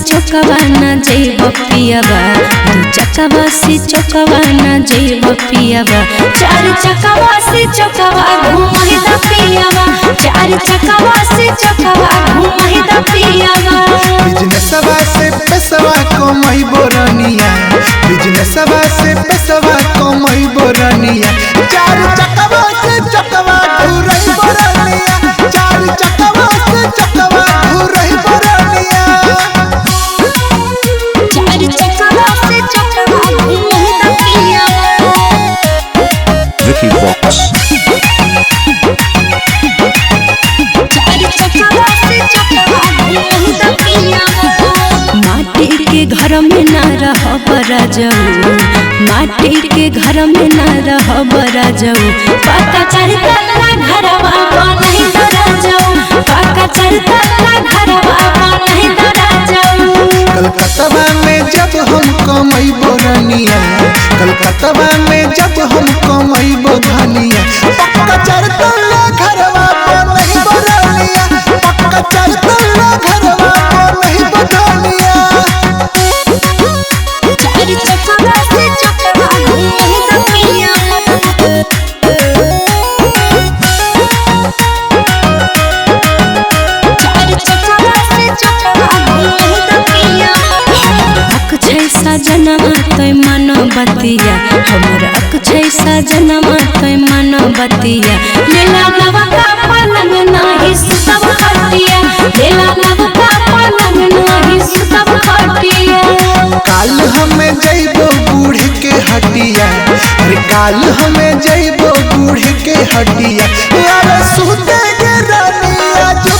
चौकवा न जइब पियबा, दू चकवा से चौकवा न जइब पियबा, चार चकवा से चौकवा घुमहि द पियबा, चार चकवा से चौकवा घुमहि द पियबा। बिजनेसवा से पैसवा कमाई बोरनिया, बिजनेसवा से पैसवा कमाई बोरनिया, चार चकवा से चकवा घुरई बोरनिया, चार चकवा से चकवा घुरई बोरनिया, चार चकवा से चौकवा घुमहि द पियबा। Vicky Vox. माटी के घर में न रह बरा जाऊ, माटी के घर में न रह बरा जाऊ, पक्का चढ़ता घरवा नहीं डरा जाऊ, पक्का चढ़ता घरवा नहीं डरा जाऊ। कलकत्ता में जब हम कमाई बोरनिया, कलकत्ता में जब हम कमाई बोधनिया, पक्का चढ़ता घरवा नहीं बोरनिया, पक्का चढ़ता घरवा नहीं बोधनिया। चार चकवा से चकवा घुमहि द पियबा, चार चकवा से चकवा घुमहि द पियबा। हमर अक छै सजनमा तोय मन बतिया, हमर अक छै सजनमा तोय मन बतिया, लेला नवा का पलंग नाही सुतब खटिया, लेला नवा का पलंग नाही सुतब खटिया। काल हमें जइबो बूढ़ के हटिया, अरे काल हमें जइबो बूढ़ के हटिया, यार सुते गे रानिया जो